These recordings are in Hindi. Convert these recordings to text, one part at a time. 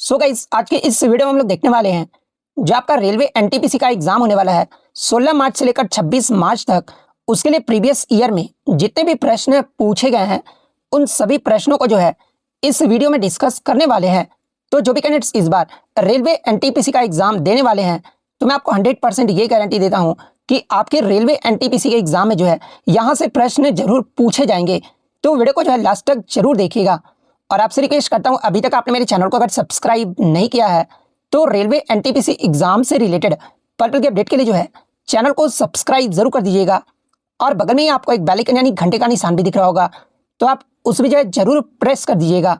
सो गाइस, आज के इस वीडियो में हम लोग देखने वाले हैं जो आपका रेलवे एनटीपीसी का एग्जाम होने वाला है 16 मार्च से लेकर 26 मार्च तक। उसके लिए प्रीवियस ईयर में जितने भी प्रश्न पूछे गए हैं उन सभी प्रश्नों को जो है इस वीडियो में डिस्कस करने वाले हैं। तो जो भी कैंडिडेट्स इस बार रेलवे एनटीपीसी का एग्जाम देने वाले हैं तो मैं आपको 100% ये गारंटी देता हूँ कि आपके रेलवे एनटीपीसी के एग्जाम में जो है यहाँ से प्रश्न जरूर पूछे जाएंगे। तो वीडियो को जो है लास्ट तक जरूर देखिएगा। और आपसे रिक्वेस्ट करता हूं, अभी तक आपने मेरे चैनल को अगर सब्सक्राइब नहीं किया है तो रेलवे एनटीपीसी एग्जाम से रिलेटेड पर्पल के अपडेट के लिए जो है चैनल को सब्सक्राइब जरूर कर दीजिएगा। और बगल में ही आपको एक बेल आइकन यानी घंटे का निशान भी दिख रहा होगा, तो आप उस भी जो है जरूर प्रेस कर दीजिएगा।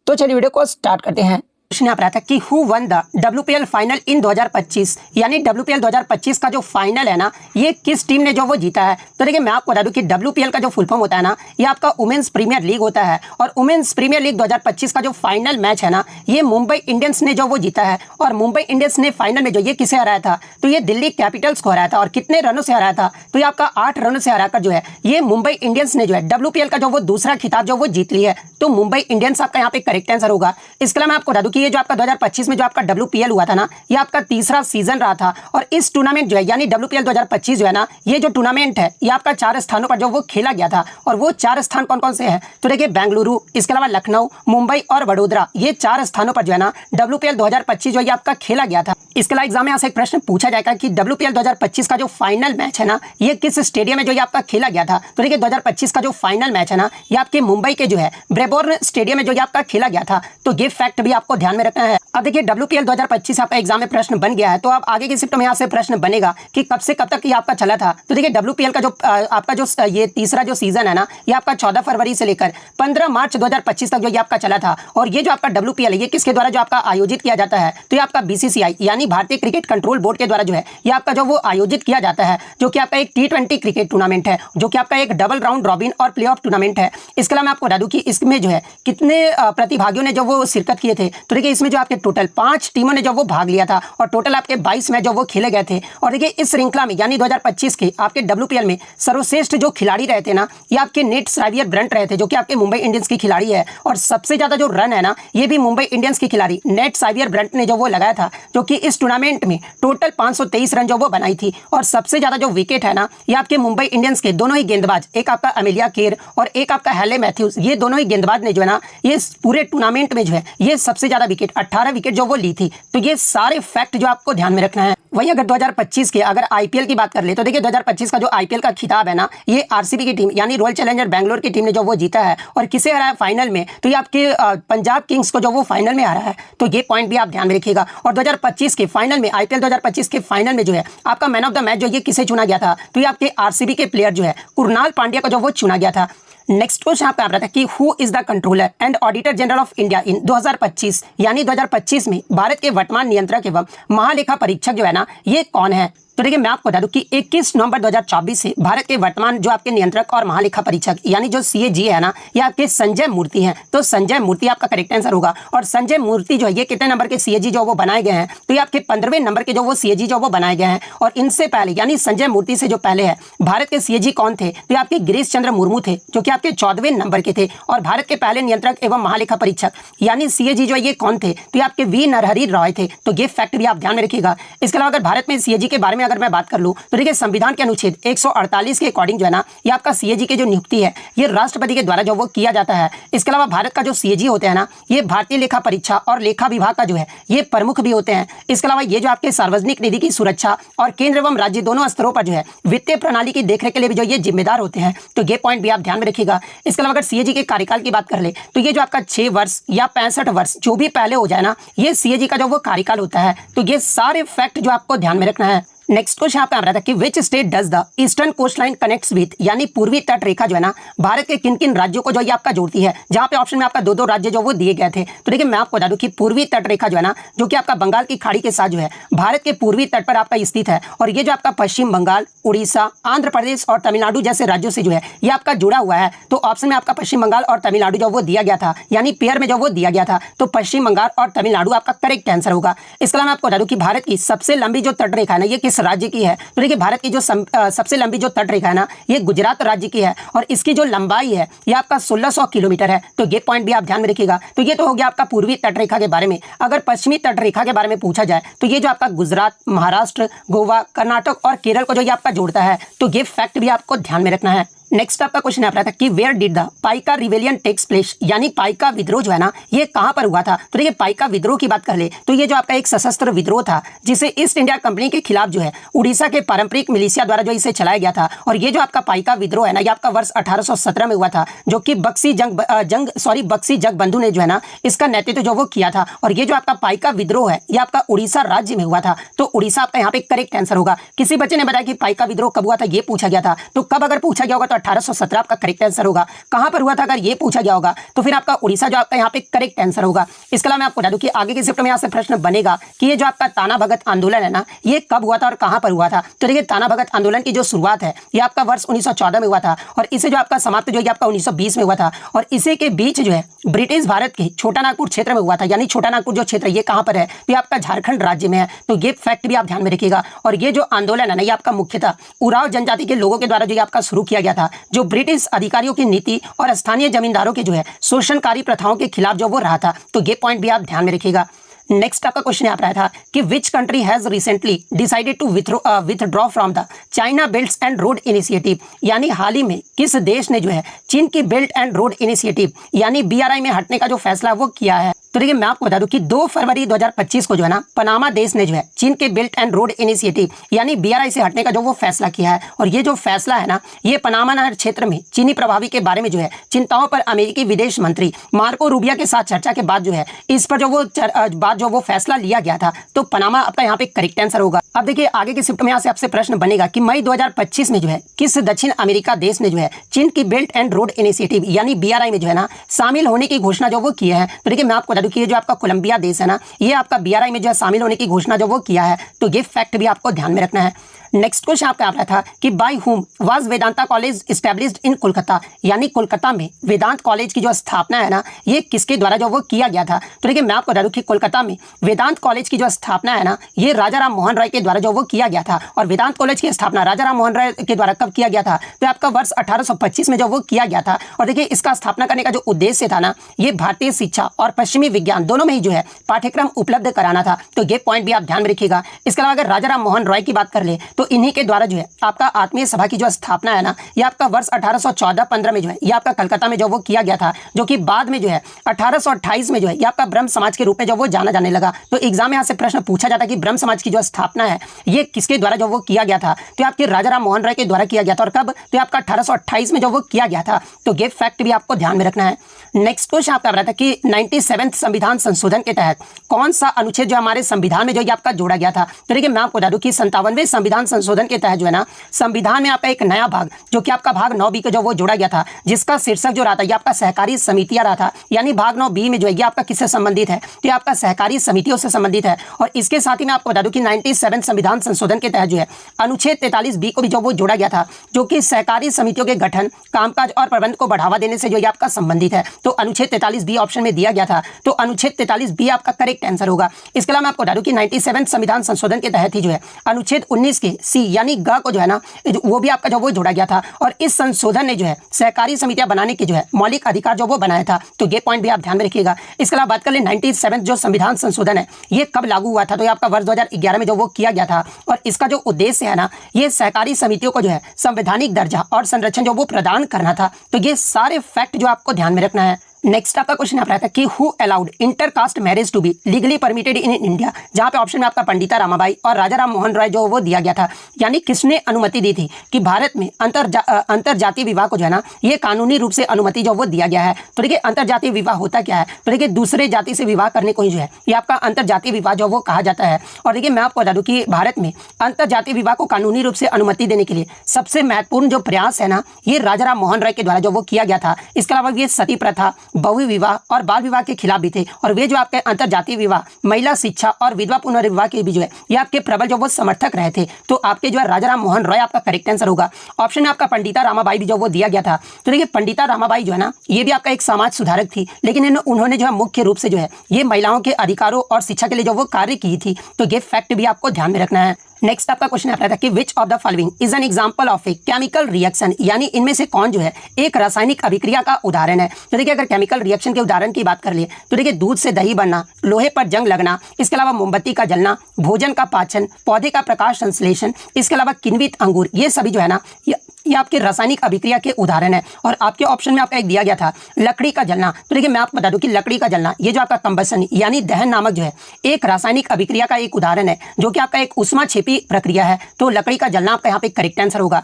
तो चलिए वीडियो को स्टार्ट करते हैं। प्रश्न यहाँ पर आता है कि who one the WPL final इन 2025, यानी WPL 2025 का जो फाइनल है ना, ये किस टीम ने जो वो जीता है। तो देखिए मैं आपको बता दूं कि WPL का जो फुल फॉर्म होता है ना, ये आपका वुमेन्स प्रीमियर लीग होता है। और वुमेन्स प्रीमियर लीग 2025 का जो फाइनल मैच है ना, ये मुंबई इंडियंस ने जो वो जीता है। और मुंबई इंडियंस ने फाइनल में जो ये किसे हराया था, तो ये दिल्ली कैपिटल्स को हराया था। और कितने रनों से हराया था, तो ये आपका 8 रनों से हराकर जो है ये मुंबई इंडियंस ने जो है WPL का जो वो दूसरा खिताब जो वो जीत लिया है। तो मुंबई इंडियंस आपका यहाँ पे करेक्ट आंसर होगा। इसके अलावा मैं आपको बता दूं कि ये जो आपका 2025 में जो आपका WPL हुआ था ना, ये आपका तीसरा सीजन रहा था। और इस टूर्नामेंट जो है यानी WPL 2025 जो है ना, ये जो टूर्नामेंट है ये आपका 4 स्थानों पर जो वो खेला गया था। और वो 4 स्थान कौन कौन से हैं, तो देखिए बेंगलुरु, इसके अलावा लखनऊ, मुंबई और वडोदरा, ये 4 स्थानों पर जो है ना WPL 2025 जो है आपका खेला गया था। इसके अलावा एग्जाम में आपसे एक प्रश्न पूछा जाएगा कि WPL 2025 का जो फाइनल मैच है ना, ये किस स्टेडियम में जो ये आपका खेला गया था। तो देखिए 2025 का जो फाइनल मैच है ना, ये आपके मुंबई के जो है ब्रेबॉर्न स्टेडियम में जो ये आपका खेला गया था। तो ये फैक्ट भी आपको ध्यान में रखना है। अब देखिए WPL 2025 आपका एग्जाम में प्रश्न बन गया है, तो अब आगे की शिफ्ट में यहाँ से प्रश्न बनेगा कि कब से कब तक ये आपका चला था। तो देखिए WPL का जो आपका जो ये तीसरा जो सीजन है ना, ये आपका 14 फरवरी से लेकर 15 मार्च 2025 तक जो ये आपका चला था। और ये जो आपका WPL है ये किसके द्वारा जो आपका आयोजित किया जाता है, तो ये आपका BCCI यानी भारतीय क्रिकेट कंट्रोल बोर्ड के द्वारा जो है ये आपका जो वो आयोजित किया जाता है, जो कि आपका एक T20 क्रिकेट टूर्नामेंट है, जो कि आपका एक डबल राउंड रॉबिन और प्ले ऑफ टूर्नामेंट है। इसके अलावा मैं आपको बता दूं कि इसमें जो है कितने प्रतिभागियों ने जो वो शिरकत किए थे। तो देखिए इसमें जो आपके टोटल 5 टीमों ने जो वो भाग लिया था और टोटल आपके 22 मैच जो वो खेले गए थे। और देखिए इस श्रृंखला में यानी 2025 के आपके WPL में सर्वश्रेष्ठ जो खिलाड़ी रहे थे ना, ये आपके नेट साइवियर ब्रंट रहे थे, जो कि आपके मुंबई इंडियंस की खिलाड़ी है। और सबसे ज्यादा जो रन है ना, ये भी मुंबई इंडियंस की खिलाड़ी नेट साइवियर ब्रंट ने जो वो लगाया था, जो कि इस टूर्नामेंट में टोटल 523 रन जो वो बनाई थी। और सबसे ज्यादा जो विकेट है ना, ये आपके मुंबई इंडियंस के दोनों ही गेंदबाज, एक आपका अमेलिया केर और एक आपका हेले मैथ्यूज, ये दोनों ही गेंदबाज ने जो है ना ये पूरे टूर्नामेंट में जो है ये सबसे ज्यादा विकेट 18 विकेट जो वो ली थी। तो ये सारे फैक्ट जो आपको ध्यान में रखना है। वही अगर 2025 के अगर IPL की बात कर ले, तो देखिए 2025 का जो IPL का खिताब है ना, ये RCB की टीम यानी रॉयल चैलेंजर बैंगलोर की टीम ने जो वो जीता है। और किसे हराया फाइनल में, तो ये आपके पंजाब किंग्स को जो वो फाइनल में हराया है। तो ये पॉइंट भी आप ध्यान में रखिएगा। और 2025 के फाइनल में IPL 2025 के फाइनल में जो है आपका मैन ऑफ द मैच जो ये किसे चुना गया था, तो ये आपके RCB के प्लेयर जो है कुरनाल पांड्या को जो वो चुना गया था। नेक्स्ट क्वेश्चन आपका रहा था कि who is the controller and auditor general of India in 2025, यानी 2025 में भारत के वर्तमान नियंत्रक एवं महालेखा परीक्षक जो है ना, ये कौन है। तो देखिए मैं आपको बता दूं कि 21 नवंबर 2024 से भारत के वर्तमान जो आपके नियंत्रक और महालेखा परीक्षक यानी जो CAG है ना, ये आपके संजय मूर्ति हैं। तो संजय मूर्ति आपका करेक्ट आंसर होगा। और संजय मूर्ति जो है ये कितने नंबर के CAG जो वो बनाए गए हैं, तो ये आपके 15वें नंबर के जो वो CAG जो वो बनाए गए हैं। और इनसे पहले यानी संजय मूर्ति से जो पहले है भारत के CAG कौन थे, तो ये आपके गिरीश चंद्र मुर्मू थे, जो कि आपके 14वें नंबर के थे। और भारत के पहले नियंत्रक एवं महालेखा परीक्षक यानी CAG जो ये कौन थे, तो ये आपके V नरहरि रॉय थे। तो ये फैक्ट भी आप ध्यान में रखिएगा। इसके अलावा अगर भारत में CAG के बारे में अगर मैं बात कर लूँ, तो देखिए संविधान के अनुच्छेद 148 के अकॉर्डिंग जो है ना, ये आपका CAG के जो नियुक्ति है ये राष्ट्रपति के द्वारा जो वो किया जाता है। इसके अलावा भारत का जो CAG होते हैं ना, ये भारतीय लेखा परीक्षा और लेखा विभाग का जो है ये प्रमुख भी होते हैं। इसके अलावा ये जो आपके सार्वजनिक निधि की सुरक्षा और केंद्र एवं राज्य दोनों स्तरों पर जो है वित्तीय प्रणाली की देखरेख के लिए भी जो ये जिम्मेदार होते हैं। तो ये पॉइंट भी आप ध्यान में रखिएगा। इसके अलावा अगर CAG के कार्यकाल की बात कर ले, तो ये जो आपका 6 वर्ष या 65 वर्ष जो भी पहले हो जाए ना, ये CAG का जो वो कार्यकाल होता है। तो ये सारे फैक्ट जो आपको ध्यान में रखना है। नेक्स्ट क्वेश्चन आपका आ रहा था कि which state does the eastern coast line connects with, यानी पूर्वी तट रेखा जो है ना भारत के किन किन राज्यों को जो ये आपका जोड़ती है। जहां पे ऑप्शन में आपका 2-2 राज्य जो वो दिए गए थे। तो देखिए मैं आपको बता दूं कि पूर्वी तट रेखा जो है ना, जो कि आपका बंगाल की खाड़ी के साथ जो है भारत के पूर्वी तट पर आपका स्थित है। और ये जो आपका पश्चिम बंगाल, उड़ीसा, आंध्र प्रदेश और तमिलनाडु जैसे राज्यों से जो है ये आपका जुड़ा हुआ है। तो ऑप्शन में आपका पश्चिम बंगाल और तमिलनाडु जो वो दिया गया था, यानी पेयर में जो वो दिया गया था। तो पश्चिम बंगाल और तमिलनाडु आपका करेक्ट आंसर होगा। इसके अलावा मैं आपको बता दूं कि भारत की सबसे लंबी जो तट रेखा है ना, ये किस किस राज्य की है? तो देखिए भारत की जो सबसे लंबी जो तट रेखा है ना, ये गुजरात राज्य की है और इसकी जो लंबाई है ये आपका 1600 किलोमीटर है। तो ये पॉइंट भी आप ध्यान में रखिएगा। तो ये तो हो गया आपका पूर्वी तट रेखा के बारे में। अगर पश्चिमी तट रेखा के बारे में पूछा जाए तो ये जो आपका गुजरात, महाराष्ट्र, गोवा, कर्नाटक और केरल को जो ये आपका जोड़ता है, तो ये फैक्ट भी आपको ध्यान में रखना है। नेक्स्ट आपका क्वेश्चन आ रहा था कि where did the Paika rebellion takes place, यानी पाइका विद्रोह जो है ना ये कहां पर हुआ था? तो देखिए पाइका विद्रोह की बात कर ले तो ये जो आपका एक सशस्त्र विद्रोह था जिसे ईस्ट इंडिया कंपनी के खिलाफ जो है उड़ीसा के पारंपरिक मिलिशिया द्वारा जो इसे चलाया गया था। और ये जो आपका पाइका विद्रोह है ना ये आपका वर्ष 1817 में हुआ था, जो कि बक्सी जगबंधु ने जो है ना इसका नेतृत्व जो वो किया था। और ये जो आपका पाइका विद्रोह है ये आपका उड़ीसा राज्य में हुआ था। तो उड़ीसा आपका यहाँ पे करेक्ट आंसर होगा। किसी बच्चे ने बताया कि पाइका विद्रोह कब हुआ था, ये पूछा गया था। तो कब अगर पूछा गया होगा तो 1817 आपका करेक्ट आंसर होगा। कहां पर हुआ था अगर ये पूछा गया होगा तो फिर आपका उड़ीसा जो आपका यहाँ पे करेक्ट आंसर होगा। इसके अलावा मैं आपको बता दूं कि आगे के शिफ्ट में यहाँ से प्रश्न बनेगा कि ये जो आपका ताना भगत आंदोलन है ना ये कब हुआ था और कहां पर हुआ था। तो देखिए ताना भगत आंदोलन की जो शुरुआत है ये आपका वर्ष 1914 में हुआ था और इसे जो आपका समाप्त जो है आपका 1920 में हुआ था। और इसी के बीच जो है ब्रिटिश भारत के छोटा नागपुर क्षेत्र में हुआ था, यानी छोटा नागपुर जो क्षेत्र ये कहां पर है? तो ये आपका झारखंड राज्य में है। तो ये फैक्ट भी आप ध्यान में रखिएगा। और ये जो आंदोलन है ना ये आपका मुख्यतः उराव जनजाति के लोगों के द्वारा जो आपका शुरू किया गया था, जो ब्रिटिश अधिकारियों की नीति और स्थानीय जमींदारों के जो है शोषणकारी प्रथाओं के खिलाफ जो वो रहा था। तो ये पॉइंट भी आप ध्यान में रखिएगा। नेक्स्ट आपका क्वेश्चन यहाँ पर आया था कि which country has recently decided to withdraw from the China belt and road initiative, यानी हाल ही में किस देश ने जो है चीन की बेल्ट एंड रोड इनिशिएटिव यानी BRI में हटने का जो फैसला वो किया है? तो देखिए मैं आपको बता दूं कि 2 फरवरी 2025 को जो है ना पनामा देश ने जो है चीन के बेल्ट एंड रोड इनिशिएटिव यानी BRI से हटने का जो वो फैसला किया है। और ये जो फैसला है ना ये पनामा नहर क्षेत्र में चीनी प्रभावी के बारे में जो है चिंताओं पर अमेरिकी विदेश मंत्री मार्को रूबिया के साथ चर्चा के बाद जो है इस पर जो वो फैसला लिया गया था। तो पनामा आपका यहाँ पे करेक्ट आंसर होगा। अब देखिए आगे के शिफ्ट में यहाँ से आपसे प्रश्न बनेगा कि मई 2025 में जो है किस दक्षिण अमेरिका देश ने जो है चीन की बेल्ट एंड रोड इनिशिएटिव यानी BRI में जो है ना शामिल होने की घोषणा जो वो की है? तो देखिए मैं आपको बता दूं कि ये जो आपका कोलंबिया देश है ना ये आपका BRI में जो है शामिल होने की घोषणा जो वो किया है। तो ये फैक्ट भी आपको ध्यान में रखना है। नेक्स्ट क्वेश्चन आपका आ रहा था कि by whom was Vedanta college established in Kolkata, यानी कोलकाता में वेदांत कॉलेज की जो स्थापना है ना ये किसके द्वारा जो वो किया गया था? तो देखिए मैं आपको बता दूं कि कोलकाता में वेदांत कॉलेज की जो स्थापना है ना ये राजा राम मोहन राय के द्वारा जो वो किया गया था। और वेदांत कॉलेज की स्थापना राजा राम मोहन राय के द्वारा कब किया गया था? तो आपका वर्ष 1825 में जो वो किया गया था। और देखिए इसका स्थापना करने का जो उद्देश्य था ना ये भारतीय शिक्षा और पश्चिमी विज्ञान दोनों में ही जो है पाठ्यक्रम उपलब्ध कराना था। तो ये पॉइंट भी आप ध्यान में रखिएगा। इसके अलावा अगर राजा राम मोहन राय की बात कर ले तो इन्हीं के द्वारा जो है आपका आत्मीय सभा की जो स्थापना है ना ये आपका वर्ष 1814-15 में जो है ये आपका कलकत्ता में जो वो किया गया था, जो कि बाद में जो है 1828 में जो है ये आपका ब्रह्म समाज के रूप में जो वो जाना जाने लगा। तो एग्जाम में यहाँ से प्रश्न पूछा जाता है कि ब्रह्म समाज की जो स्थापना है ये किसके द्वारा जो वो किया गया था? तो आपके राजा राम मोहन राय के द्वारा किया गया था। और कब? तो आपका 1828 में जो वो किया गया था। तो ये फैक्ट भी आपको ध्यान में रखना है। नेक्स्ट क्वेश्चन आपका रहा था कि 97वें संविधान संशोधन के तहत कौन सा अनुच्छेद जो हमारे संविधान में जो आपका जोड़ा गया था? तो देखिए मैं आपको बता दूं कि 57वें संविधान संशोधन के तहत जो है ना संविधान में आपका एक नया भाग जो कि आपका भाग 9B का जो वो जोड़ा गया था, जिसका शीर्षक जो रहा था ये आपका सहकारी समितियां रहा था। यानी भाग 9B में जो है ये आपका किससे संबंधित है? तो ये आपका सहकारी समितियों से संबंधित है। और इसके साथ ही मैं आपको बता दूं कि 97 संविधान संशोधन के तहत जो है अनुच्छेद 43B को भी जो वो जोड़ा गया था, जो कि सहकारी समितियों के गठन, कामकाज और प्रबंध को बढ़ावा देने से जो ये आपका संबंधित है। तो अनुच्छेद 43B ऑप्शन में दिया गया था। तो अनुच्छेद 43B आपका करेक्ट आंसर होगा। इसके अलावा मैं आपको बता दूं कि 97 संविधान संशोधन के तहत ही जो है अनुच्छेद 19 के C यानी ग को जो है ना वो भी आपका जो वो जोड़ा गया था। और इस संशोधन ने जो है सहकारी समितियां बनाने के जो है मौलिक अधिकार जो वो बनाया था। तो ये पॉइंट भी आप ध्यान में रखिएगा। इसके अलावा बात कर ले 97 जो संविधान संशोधन है ये कब लागू हुआ था? तो ये आपका वर्ष 2011 में जो वो किया गया था। और इसका जो उद्देश्य है ना ये सहकारी समितियों को जो है संवैधानिक दर्जा और संरक्षण जो वो प्रदान करना था। तो ये सारे फैक्ट जो आपको ध्यान में रखना है। नेक्स्ट आपका क्वेश्चन आप रहा था कि who allowed intercaste marriage to be legally permitted in India, जहां पे ऑप्शन में आपका पंडिता रामाबाई और राजा राम मोहन राय जो वो दिया गया था। यानी किसने अनुमति दी थी कि भारत में अंतरजातीय विवाह को जो है ना ये कानूनी रूप से अनुमति जो वो दिया गया है। तो देखिए अंतरजातीय विवाह होता क्या है? तो देखिए दूसरे जाति से विवाह करने को ही जो है ये आपका अंतरजातीय विवाह जो वो कहा जाता है। और देखिए मैं आपको बता दूं कि भारत में अंतरजातीय विवाह को कानूनी रूप से अनुमति देने के लिए सबसे महत्वपूर्ण जो प्रयास है ना ये राजा राम मोहन राय के द्वारा जो वो किया गया था। इसके अलावा ये सती प्रथा, बहु विवाह और बाल विवाह के खिलाफ भी थे। और वे जो आपके अंतरजातीय विवाह, महिला शिक्षा और विधवा पुनर्विवाह के भी जो है ये आपके प्रबल जो वो समर्थक रहे थे। तो आपके जो है राजा राम मोहन राय आपका करेक्ट आंसर होगा। ऑप्शन में आपका पंडिता रामाबाई भी जो वो दिया गया था। तो देखिए पंडिता रामाबाई जो है ना ये भी आपका एक समाज सुधारक थी, लेकिन उन्होंने जो है मुख्य रूप से जो है ये महिलाओं के अधिकारों और शिक्षा के लिए जो वो कार्य की थी। तो ये फैक्ट भी आपको ध्यान में रखना है। नेक्स्ट आपका क्वेश्चन आता था कि which of the following is an example of a chemical reaction, यानी इनमें से कौन जो है एक रासायनिक अभिक्रिया का उदाहरण है। तो देखिए अगर केमिकल रिएक्शन के उदाहरण की बात कर लिए तो देखिए दूध से दही बनना, लोहे पर जंग लगना, इसके अलावा मोमबत्ती का जलना, भोजन का पाचन, पौधे का प्रकाश संश्लेषण, इसके अलावा किण्वित अंगूर, ये सभी जो है ना ये आपके रासायनिक अभिक्रिया के उदाहरण है। और आपके ऑप्शन में आपका एक दिया गया था लकड़ी का जलना। तो देखिए मैं आपको बता दूं कि लकड़ी का जलना ये जो आपका कंबसन यानी दहन नामक जो है एक रासायनिक अभिक्रिया का एक उदाहरण है, जो कि आपका एक ऊष्माक्षेपी प्रक्रिया है। तो लकड़ी का जलना आपका यहाँ पे करेक्ट आंसर होगा।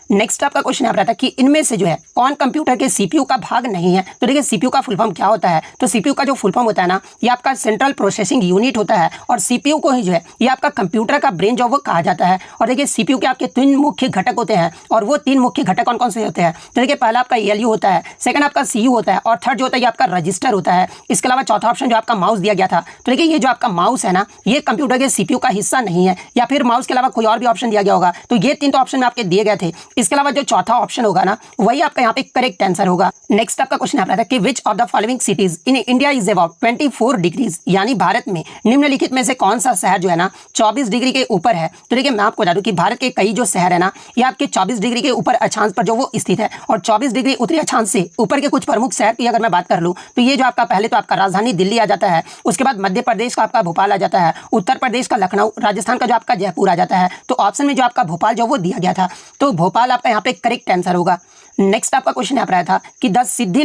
नेक्स्ट आपका क्वेश्चन आ रहा था कि इनमें से जो है कौन कंप्यूटर के सीपीयू का भाग नहीं है। तो देखिए सीपीयू का फुल फॉर्म क्या होता है, तो सीपीयू का जो फुल फॉर्म होता है ना ये आपका सेंट्रल प्रोसेसिंग यूनिट होता है, और सीपीयू को ही जो है ये आपका कंप्यूटर का ब्रेन जो वो कहा जाता है। और देखिए सीपीयू के आपके 3 मुख्य घटक होते हैं, और वो 3 मुख्य घटक कौन कौन से होते हैं। तो देखिए पहला आपका एलयू होता है, सेकंड आपका सीयू होता है, और थर्ड जो होता है ये आपका रजिस्टर होता है। इसके अलावा चौथा ऑप्शन जो आपका माउस दिया गया था। तो देखिए ये जो आपका माउस है ना ये कंप्यूटर के सीपीयू का हिस्सा नहीं है, या फिर माउस के अलावा कोई और भी ऑप्शन दिया गया होगा। तो ये 3 तो ऑप्शन में आपके दिए गए थे। इसके अलावा जो चौथा ऑप्शन होगा ना वही आपका यहाँ पे करेक्ट आंसर होगा। नेक्स्ट आपका क्वेश्चन आ रहा था कि which of the following cities in India is about 24 degrees, यानी भारत में निम्नलिखित में से कौन सा शहर जो है ना 24 डिग्री के ऊपर है। तो देखिए मैं आपको बता दूं कि भारत के कई जो शहर है ना ये आपके 24 डिग्री के ऊपर अक्षांश पर जो वो स्थित है, और 24 डिग्री उत्तरी अक्षांश से ऊपर के कुछ प्रमुख शहर की अगर मैं बात कर लूँ तो ये जो आपका पहले तो आपका राजधानी दिल्ली आ जाता है, उसके बाद मध्य प्रदेश का आपका भोपाल आ जाता है, उत्तर प्रदेश का लखनऊ, राजस्थान का जो आपका जयपुर आ जाता है। तो ऑप्शन में जो आपका भोपाल जो वो दिया गया था, तो भोपाल आपका यहाँ पे करेक्ट आंसर होगा। नेक्स्ट आपका क्वेश्चन आ रहा था कि द सिद्धि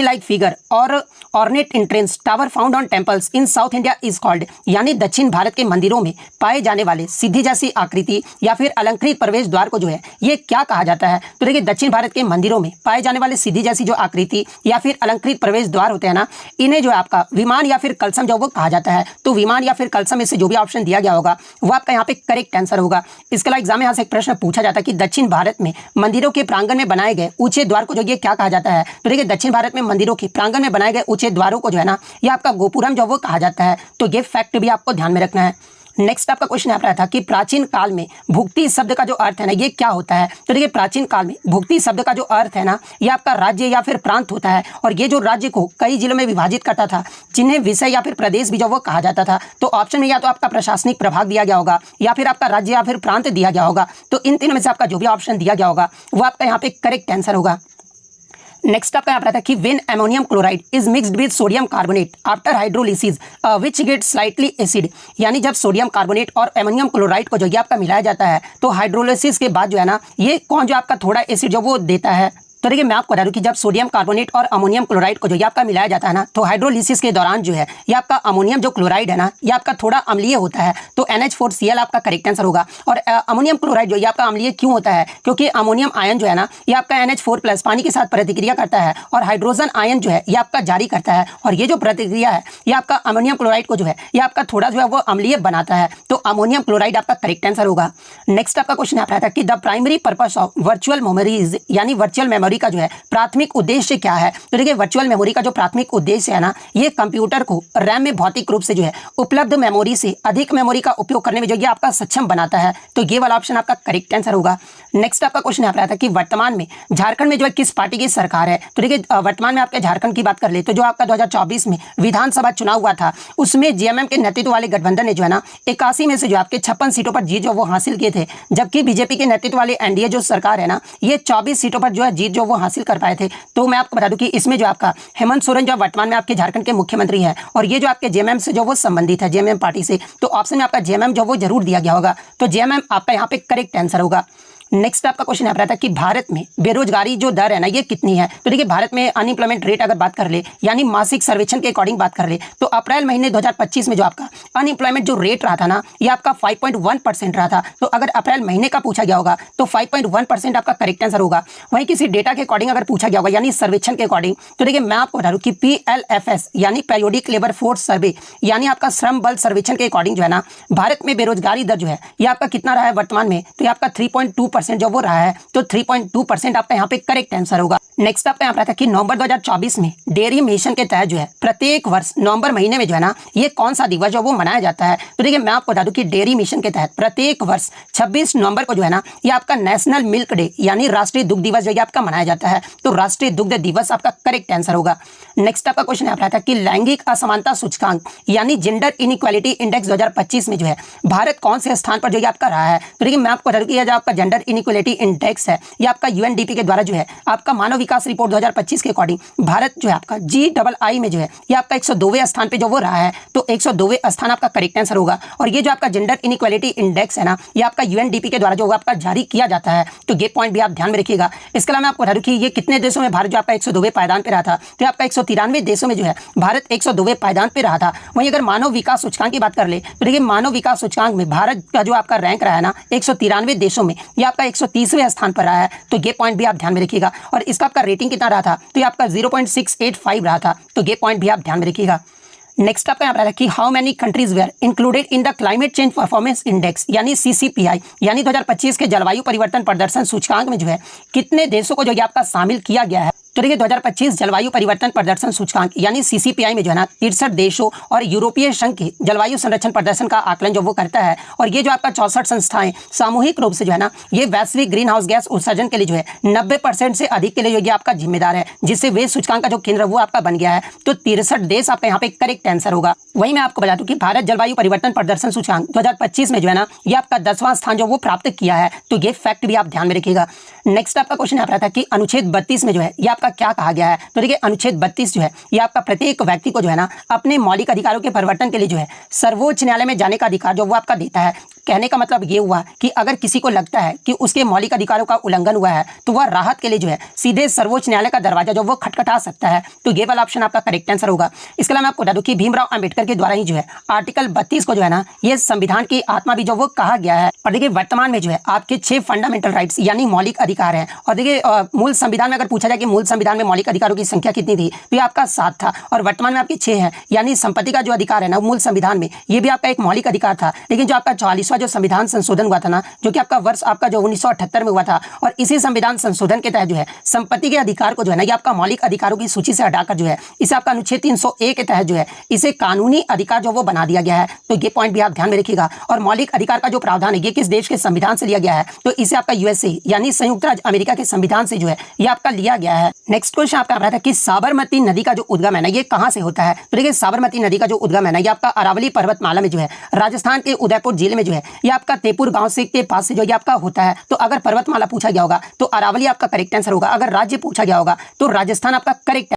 लाइक फिगर और ornate entrance tower found on temples in south India is called, यानी दक्षिण भारत के मंदिरों में पाए जाने वाले सिद्धि जैसी आकृति या फिर अलंकृत प्रवेश द्वार को जो है ये क्या कहा जाता है। तो देखिए दक्षिण भारत के मंदिरों में पाए जाने वाले सिद्धि जैसी जो आकृति या फिर अलंकृत प्रवेश द्वार होते हैं ना इन्हें जो है आपका विमान या फिर कलशम जो वो कहा जाता है। तो विमान या फिर कलशम में से जो भी ऑप्शन दिया गया होगा वो आपका यहाँ पे करेक्ट आंसर होगा। इसके अलावा एग्जाम में यहाँ से एक प्रश्न पूछा जाता है कि दक्षिण भारत में मंदिरों के प्रांगण में बनाए गए ऊंचे द्वार को जो ये क्या कहा जाता है। तो देखिए दक्षिण भारत में मंदिरों के प्रांगण में बनाए गए ऊंचे द्वारों को जो है ना ये आपका गोपुरम जो वो कहा जाता है। तो ये फैक्ट भी आपको ध्यान में रखना है। नेक्स्ट आपका क्वेश्चन आ रहा था कि प्राचीन काल में भुक्ति शब्द का जो अर्थ है ना ये क्या होता है। तो देखिए प्राचीन काल में भुक्ति शब्द का जो अर्थ है ना ये आपका राज्य या फिर प्रांत होता है, और ये जो राज्य को कई जिलों में विभाजित करता था जिन्हें विषय या फिर प्रदेश भी जो वो कहा जाता था। तो ऑप्शन में या तो आपका प्रशासनिक प्रभाग दिया गया होगा, या फिर आपका राज्य या फिर प्रांत दिया गया होगा। तो इन तीनों में से आपका जो भी ऑप्शन दिया गया होगा वो आपका यहाँ पे करेक्ट आंसर होगा। नेक्स्ट आपका यहाँ पर था कि when ammonium chloride is mixed with sodium carbonate after hydrolysis which get slightly acid, यानी जब सोडियम कार्बोनेट और अमोनियम क्लोराइड को जो ये आपका मिलाया जाता है तो हाइड्रोलिसिस के बाद जो है ना ये कौन जो आपका थोड़ा एसिड जो वो देता है। तो देखिए मैं आपको बता दूं कि जब सोडियम कार्बोनेट और अमोनियम क्लोराइड को जो ये आपका मिलाया जाता है ना तो हाइड्रोलिसिस के दौरान जो है ये आपका अमोनियम जो क्लोराइड है ना ये आपका थोड़ा अम्लीय होता है। तो NH4Cl आपका करेक्ट आंसर होगा। और अमोनियम क्लोराइड जो ये आपका अम्लीय क्यों होता है, क्योंकि अमोनियम आयन जो है ना ये आपका NH4+ पानी के साथ प्रतिक्रिया करता है, और हाइड्रोजन आयन जो है ये आपका जारी करता है, और ये जो प्रतिक्रिया है ये आपका अमोनियम क्लोराइड को जो है ये आपका थोड़ा जो है वो अम्लीय बनाता है। तो अमोनियम क्लोराइड आपका करेक्ट आंसर होगा। नेक्स्ट आपका क्वेश्चन आ रहा था कि the primary purpose of virtual memories, यानी वर्चुअल मेमोरी का जो है प्राथमिक उद्देश्य क्या है। तो देखिए वर्चुअल मेमोरी का जो प्राथमिक उद्देश्य है ना ये कंप्यूटर को रैम में भौतिक रूप से जो है उपलब्ध मेमोरी से अधिक मेमोरी का उपयोग करने में जो ये आपका सक्षम बनाता है। तो ये वाला ऑप्शन आपका करेक्ट आंसर होगा। नेक्स्ट आपका क्वेश्चन आ रहा था कि वर्तमान में झारखंड में जो है किस पार्टी की सरकार है। तो देखिए वर्तमान में आपके झारखंड की बात कर ले तो जो आपका 2024 में विधानसभा चुनाव हुआ था उसमें JMM के नेतृत्व वाले गठबंधन ने जो है ना 81 में से जो आपके 56 सीटों पर जीत जो वो हासिल किए थे, जबकि बीजेपी के नेतृत्व वाले NDA जो सरकार है ना ये 24 सीटों पर जो है जीत जो वो हासिल कर पाए थे। तो मैं आपको बता दूं कि इसमें जो आपका हेमंत सोरेन जो वर्तमान में आपके झारखंड के मुख्यमंत्री हैं, और ये जो आपके JMM से जो वो संबंधित है JMM पार्टी से, तो ऑप्शन में आपका JMM जो वो जरूर दिया गया होगा। तो JMM आपका यहाँ पे करेक्ट आंसर होगा। नेक्स्ट आपका क्वेश्चन आ रहा था कि भारत में बेरोजगारी जो दर है ना ये कितनी है। तो देखिए भारत में अनएम्प्लॉयमेंट रेट अगर बात कर ले, यानी मासिक सर्वेक्षण के अकॉर्डिंग बात कर ले, तो अप्रैल महीने 2025 में जो आपका अनएम्प्लॉयमेंट जो रेट रहा था ना ये आपका 5.1% रहा था। तो अगर अप्रैल महीने का पूछा गया होगा तो 5.1% आपका करेक्ट आंसर होगा। वहीं किसी डेटा के अकॉर्डिंग अगर पूछा गया होगा यानी सर्वेक्षण के अकॉर्डिंग, तो देखिए मैं आपको बता दूं कि PLFS यानी पीरियोडिक लेबर फोर्स सर्वे यानी आपका श्रम बल सर्वेक्षण के अकॉर्डिंग जो है ना भारत में बेरोजगारी दर जो है ये आपका कितना रहा है वर्तमान में, तो ये आपका 3.2% 3.2% जो वो रहा है, तो 3.2% आपका यहाँ पे करेक्ट आंसर होगा। नेक्स्ट आपका यहाँ पर आता है कि नवंबर 2024 में डेयरी मिशन के तहत जो है प्रत्येक वर्ष नवंबर महीने में जो है ना ये कौन सा दिवस जो वो मनाया जाता है। तो देखिए मैं आपको बता दूं कि डेयरी मिशन के तहत प्रत्येक वर्ष 26 नवंबर को जो है ना ये आपका नेशनल मिल्क डे यानी राष्ट्रीय दुग्ध दिवस जो है आपका मनाया जाता है। तो राष्ट्रीय दुग्ध दिवस आपका करेक्ट आंसर होगा। नेक्स्ट आपका क्वेश्चन यहाँ पर आता है कि लैंगिक असमानता सूचकांक यानी जेंडर इनइक्वालिटी इंडेक्स 2025 में जो है भारत कौन से स्थान पर जो ये आपका रहा है। तो देखिए मैं आपको बता दूं कि ये जो आपका जेंडर इनइक्वालिटी इंडेक्स है ये आपका यूएनडीपी के द्वारा जो है आपका मानव विकास रिपोर्ट 2025 के अकॉर्डिंग भारत जो है आपका GII में जो है ये आपका 102वें स्थान पे जो वो रहा है। तो 102वें स्थान आपका करेक्ट आंसर होगा। और ये जो आपका जेंडर इनइक्वालिटी इंडेक्स है ना ये आपका यूएनडीपी के द्वारा जो आपका जारी किया जाता है। तो ये पॉइंट भी आप ध्यान में रखिएगा। इसके अलावा मैं आपको बता दूं कि ये कितने देशों में भारत जो आपका 102वें पायदान पे रहा था। तो आपका 193 देशों में जो है भारत 102वें पायदान पे रहा था। वहीं अगर मानव विकास सूचकांक की बात कर ले तो देखिए मानव विकास सूचकांक में भारत का जो आपका रैंक रहा है ना 193 देशों में ये आपका 130वें स्थान पर रहा है। तो ये पॉइंट भी आप ध्यान में रखिएगा। और इसका आपका रेटिंग कितना रहा था। तो ये आपका 0.685 रहा था। तो ये पॉइंट भी आप ध्यान में रखिएगा। नेक्स्ट आपका यहाँ पर कि how many countries were included in the climate change performance index यानी CCPI यानी 2025 के जलवायु परिवर्तन प्रदर्शन सूचकांक में जो है कितने देशों को जो है आपका शामिल किया गया है। तो देखिए 2025 जलवायु परिवर्तन प्रदर्शन सूचकांक यानी CCPI में जो है ना 63 देशों और यूरोपीय संघ के जलवायु संरक्षण प्रदर्शन का आकलन जो वो करता है। और ये जो आपका 64 संस्थाएं सामूहिक रूप से जो है ना ये वैश्विक ग्रीन हाउस गैस उत्सर्जन के लिए जो है 90% से अधिक के लिए ये आपका जिम्मेदार है, जिससे वे सूचकांक का जो केंद्र वो आपका बन गया है। तो 63 देश आपका यहाँ पे करेक्ट आंसर होगा। वहीं मैं आपको बता दूं कि भारत जलवायु परिवर्तन प्रदर्शन सूचकांक 2025 में जो है ना ये आपका 10वां स्थान जो वो प्राप्त किया है। तो ये फैक्ट भी आप ध्यान में रखिएगा। नेक्स्ट आपका क्वेश्चन यहाँ पर आता है कि अनुच्छेद 32 में जो है ये आपका क्या कहा गया है। तो देखिए अनुच्छेद 32 जो है ये आपका प्रत्येक व्यक्ति को जो है ना अपने मौलिक अधिकारों के परिवर्तन के लिए जो है सर्वोच्च न्यायालय में जाने का अधिकार जो वो आपका देता है। कहने का मतलब ये हुआ कि अगर किसी को लगता है कि उसके मौलिक अधिकारों का उल्लंघन हुआ है तो वह राहत के लिए जो है सीधे सर्वोच्च न्यायालय का दरवाजा जो वो खटखटा सकता है। तो ये वाला ऑप्शन आपका करेक्ट आंसर होगा। इसके अलावा मैं आपको बता दूं कि भीमराव अंबेडकर के द्वारा ही जो है आर्टिकल 32 को जो है ना ये संविधान की आत्मा भी जो वो कहा गया है। और देखिए वर्तमान में जो है आपके 6 फंडामेंटल राइट्स यानी मौलिक अधिकार हैं। और देखिए मूल संविधान में अगर पूछा जाए कि मूल संविधान में मौलिक अधिकारों की संख्या कितनी थी तो ये आपका 7 था। और वर्तमान में आपके 6 है। यानी संपत्ति का जो अधिकार है ना मूल संविधान में ये भी आपका एक मौलिक अधिकार था। लेकिन जो आपका 44वां जो संविधान संशोधन हुआ था ना जो कि आपका वर्ष आपका जो 1978 में हुआ था। और इसी संविधान संशोधन के तहत जो है संपत्ति के अधिकार को जो है ना ये आपका मौलिक अधिकारों की सूची से हटाकर जो है इसे आपका अनुच्छेद 301 के तहत जो है इसे कानूनी अधिकार जो वो बना दिया गया है। तो ये पॉइंट भी आप ध्यान में रखिएगा। और मौलिक अधिकार का जो प्रावधान है ये किस देश के संविधान से लिया गया है। तो इसे आपका USA यानी संयुक्त राज्य अमेरिका के संविधान से जो है ये आपका लिया गया है। नेक्स्ट क्वेश्चन आपका आ रहा था कि साबरमती नदी का जो उद्गम है ना ये कहां से होता है। तो देखिए साबरमती नदी का जो उद्गम है ना ये आपका अरावली पर्वतमाला में जो है राजस्थान के उदयपुर जिले में जो है ये आपका तेपुर गांव से के पास से जो ये आपका होता है। तो अगर पर्वतमाला पूछा गया होगा तो अरावली आपका करेक्ट आंसर होगा। अगर राज्य पूछा गया होगा तो राजस्थान आपका करेक्ट